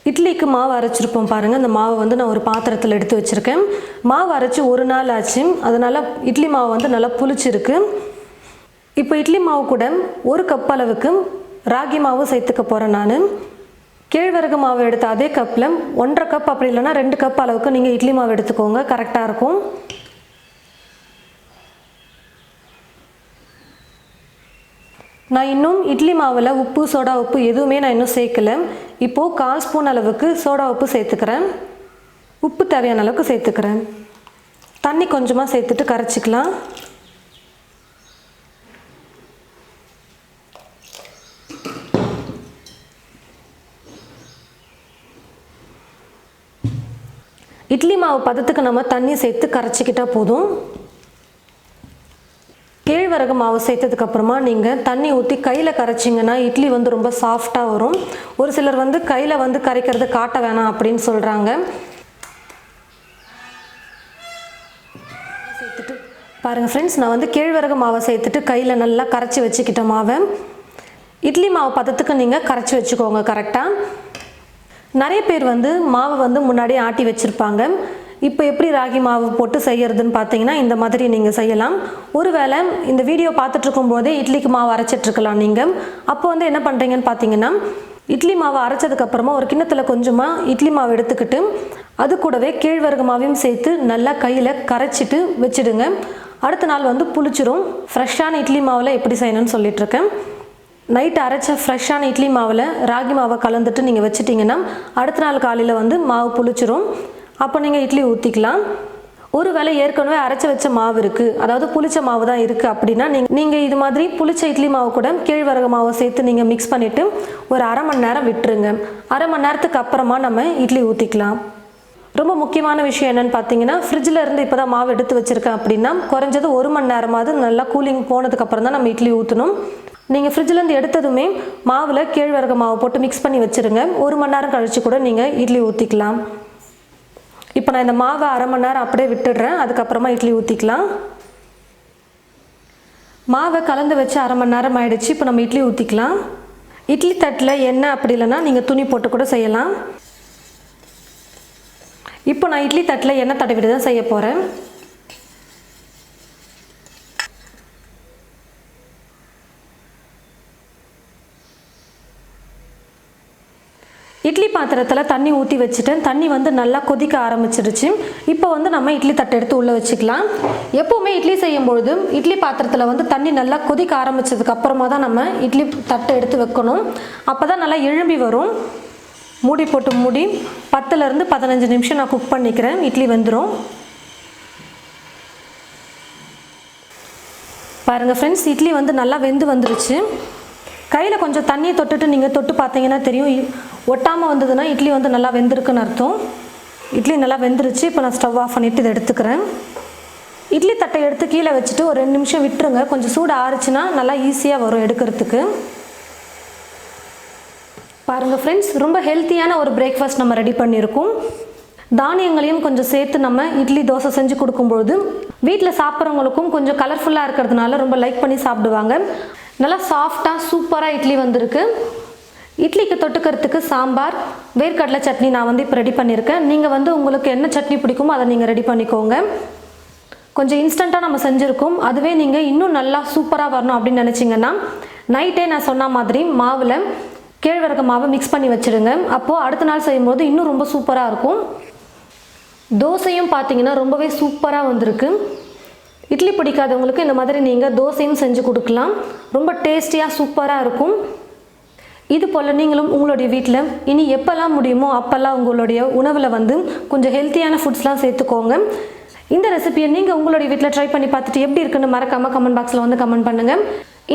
இட்லிக்கு மாவு அரைச்சிருப்போம் பாருங்கள். அந்த மாவை வந்து நான் ஒரு பாத்திரத்தில் எடுத்து வச்சுருக்கேன். மாவு அரைச்சி ஒரு நாள் ஆச்சு, அதனால் இட்லி மாவு வந்து நல்லா புளிச்சிருக்கு. இப்போ இட்லி மாவு கூட 1 கப் அளவுக்கு ராகி மாவு சேர்த்துக்க போகிறேன். நான் கேழ்வரகு மாவு எடுத்த அதே கப்பில் 1.5 கப் அப்படி இல்லைன்னா 2 கப் அளவுக்கு நீங்கள் இட்லி மாவு எடுத்துக்கோங்க, கரெக்டாக இருக்கும். நான் இன்னும் இட்லி மாவில் உப்பு, சோடா உப்பு எதுவுமே நான் இன்னும் சேர்க்கலை. இப்போது 1/4 ஸ்பூன் அளவுக்கு சோடா உப்பு சேர்த்துக்கிறேன். உப்பு தேவையான அளவுக்கு சேர்த்துக்கிறேன். தண்ணி கொஞ்சமாக சேர்த்துட்டு கரைச்சிக்கலாம். இட்லி மாவு பதத்துக்கு நம்ம தண்ணி சேர்த்து கரைச்சிக்கிட்டால் போதும். கேழ்வரகு மாவு சேர்த்ததுக்கப்புறமா நீங்கள் தண்ணி ஊற்றி கையில் கரைச்சிங்கன்னா இட்லி வந்து ரொம்ப சாஃப்டாக வரும். ஒரு சிலர் வந்து கையில் வந்து கரைக்கிறது காட்ட வேணாம் அப்படின்னு சொல்கிறாங்க. சேர்த்துட்டு பாருங்கள் ஃப்ரெண்ட்ஸ், நான் வந்து கேழ்வரகு மாவை சேர்த்துட்டு கையில் நல்லா கரைச்சி வச்சுக்கிட்ட மாவை இட்லி மாவு பதத்துக்கு நீங்கள் கரைச்சி வச்சுக்கோங்க கரெக்டாக. நிறைய பேர் வந்து மாவை வந்து முன்னாடியே ஆட்டி வச்சுருப்பாங்க. இப்போ எப்படி ராகி மாவு போட்டு செய்யறதுன்னு பார்த்தீங்கன்னா இந்த மாதிரி நீங்கள் செய்யலாம். ஒருவேளை இந்த வீடியோ பார்த்துட்ருக்கும் போதே இட்லிக்கு மாவு அரைச்சிட்ருக்கலாம் நீங்கள். அப்போ வந்து என்ன பண்ணுறீங்கன்னு பார்த்தீங்கன்னா, இட்லி மாவு அரைச்சதுக்கப்புறமா ஒரு கிண்ணத்தில் கொஞ்சமாக இட்லி மாவு எடுத்துக்கிட்டு அது கூடவே கேழ்வரகு மாவையும் சேர்த்து நல்லா கையில் கரைச்சிட்டு வச்சுடுங்க. அடுத்த நாள் வந்து புளிச்சிரும். ஃப்ரெஷ்ஷான இட்லி மாவில் எப்படி செய்யணும்னு சொல்லிகிட்ருக்கேன். நைட்டு அரைச்ச ஃப்ரெஷ்ஷான இட்லி மாவில் ராகி மாவை கலந்துட்டு நீங்கள் வச்சுட்டிங்கன்னா அடுத்த நாள் காலையில் வந்து மாவு புளிச்சிரும். அப்போ நீங்கள் இட்லி ஊற்றிக்கலாம். ஒரு வேளை ஏற்கனவே அரைச்சி வச்ச மாவு இருக்குது, அதாவது புளிச்ச மாவு தான் இருக்குது அப்படின்னா நீங்கள் இது மாதிரி புளிச்ச இட்லி மாவு கூட கேழ்வரகு மாவை சேர்த்து நீங்கள் மிக்ஸ் பண்ணிவிட்டு ஒரு 1/2 மணி நேரம் விட்டுருங்க. 1/2 மணி நேரத்துக்கு அப்புறமா நம்ம இட்லி ஊற்றிக்கலாம். ரொம்ப முக்கியமான விஷயம் என்னென்னு பார்த்தீங்கன்னா, ஃப்ரிட்ஜில் இருந்து இப்போ தான் மாவு எடுத்து வச்சுருக்கேன் அப்படின்னா குறைஞ்சது 1 மணி நேரமாவது நல்லா கூலிங் போனதுக்கப்புறம் தான் நம்ம இட்லி ஊற்றணும். நீங்கள் ஃப்ரிட்ஜிலேருந்து எடுத்ததுமே மாவில் கேழ்வரகு மாவு போட்டு மிக்ஸ் பண்ணி வச்சுருங்க. 1 மணி நேரம் கழித்து கூட நீங்கள் இட்லி ஊற்றிக்கலாம். இப்போ நான் இந்த மாவை 1/2 மணி நேரம் அப்படியே விட்டுடுறேன். அதுக்கப்புறமா இட்லி ஊற்றிக்கலாம். மாவை கலந்து வச்சு 1/2 மணி நேரம் ஆயிடுச்சு. இப்போ நம்ம இட்லி ஊற்றிக்கலாம். இட்லி தட்டில் எண்ணெய் அப்படி இல்லைன்னா நீங்கள் துணி போட்டு கூட செய்யலாம். இப்போ நான் இட்லி தட்டில் எண்ணெய் தடவிட்டு தான் செய்ய போகிறேன். இட்லி பாத்திரத்தில் தண்ணி ஊற்றி வச்சுட்டேன். தண்ணி வந்து நல்லா கொதிக்க ஆரம்பிச்சிருச்சு. இப்போ வந்து நம்ம இட்லி தட்டை எடுத்து உள்ளே வச்சுக்கலாம். எப்போவுமே இட்லி செய்யும்பொழுது இட்லி பாத்திரத்தில் வந்து தண்ணி நல்லா கொதிக்க ஆரம்பித்ததுக்கு அப்புறமா தான் நம்ம இட்லி தட்டை எடுத்து வைக்கணும். அப்போ தான் நல்லா எழும்பி வரும். மூடி போட்டு மூடி 10லேருந்து 15 நிமிஷம் நான் குக் பண்ணிக்கிறேன். இட்லி வெந்துடும். பாருங்கள் ஃப்ரெண்ட்ஸ், இட்லி வந்து நல்லா வந்துருச்சு. கையில் கொஞ்சம் தண்ணியை தொட்டுட்டு நீங்கள் தொட்டு பார்த்தீங்கன்னா தெரியும். ஒட்டாமல் வந்ததுன்னா இட்லி வந்து நல்லா வெந்திருக்குன்னு அர்த்தம். இட்லி நல்லா வெந்துருச்சு. இப்போ நான் ஸ்டவ் ஆஃப் பண்ணிவிட்டு இதை எடுத்துக்கிறேன். இட்லி தட்டை எடுத்து கீழே வச்சுட்டு ஒரு 2 நிமிஷம் விட்டுருங்க. கொஞ்சம் சூடு ஆறுச்சுன்னா நல்லா ஈஸியாக வரும் எடுக்கிறதுக்கு. பாருங்கள் ஃப்ரெண்ட்ஸ், ரொம்ப ஹெல்த்தியான ஒரு பிரேக்ஃபாஸ்ட் நம்ம ரெடி பண்ணியிருக்கோம். தானியங்களையும் கொஞ்சம் சேர்த்து நம்ம இட்லி தோசை செஞ்சு கொடுக்கும்பொழுது வீட்டில் சாப்பிட்றவங்களுக்கும் கொஞ்சம் கலர்ஃபுல்லாக இருக்கிறதுனால ரொம்ப லைக் பண்ணி சாப்பிடுவாங்க. நல்லா சாஃப்டாக சூப்பராக இட்லி வந்திருக்கு. இட்லிக்கு தொட்டுக்கிறதுக்கு சாம்பார், வேர்க்கடலை சட்னி நான் வந்து இப்போ ரெடி பண்ணியிருக்கேன். நீங்கள் வந்து உங்களுக்கு என்ன சட்னி பிடிக்குமோ அதை நீங்கள் ரெடி பண்ணிக்கோங்க. கொஞ்சம் இன்ஸ்டண்ட்டாக நம்ம செஞ்சுருக்கோம். அதுவே நீங்கள் இன்னும் நல்லா சூப்பராக வரணும் அப்படின்னு நினச்சிங்கன்னா நைட்டே நான் சொன்ன மாதிரி மாவில் கேழ்வரகு மாவை மிக்ஸ் பண்ணி வச்சுடுங்க. அப்போது அடுத்த நாள் செய்யும்போது இன்னும் ரொம்ப சூப்பராக இருக்கும். தோசையும் பார்த்தீங்கன்னா ரொம்பவே சூப்பராக வந்திருக்கு. இட்லி பிடிக்காதவங்களுக்கு இந்த மாதிரி நீங்கள் தோசையும் செஞ்சு கொடுக்கலாம். ரொம்ப டேஸ்டியாக சூப்பராக இருக்கும். இது போல் நீங்களும் உங்களுடைய வீட்டில் இனி எப்போல்லாம் முடியுமோ அப்போல்லாம் உங்களுடைய உணவில் வந்து கொஞ்சம் ஹெல்த்தியான ஃபுட்ஸ்லாம் சேர்த்துக்கோங்க. இந்த ரெசிபியை நீங்கள் உங்களுடைய வீட்டில் ட்ரை பண்ணி பார்த்துட்டு எப்படி இருக்குன்னு மறக்காமல் கமெண்ட் பாக்ஸில் வந்து கமெண்ட் பண்ணுங்கள்.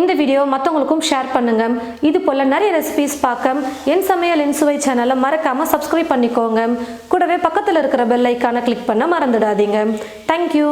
இந்த வீடியோ மற்றவங்களுக்கும் ஷேர் பண்ணுங்கள். இது போல் நிறைய ரெசிபிஸ் பார்க்க என் சமையல் என் சுவை சேனலை மறக்காமல் சப்ஸ்கிரைப் பண்ணிக்கோங்க. கூடவே பக்கத்தில் இருக்கிற பெல் ஐக்கானை கிளிக் பண்ண மறந்துடாதீங்க. தேங்க்யூ.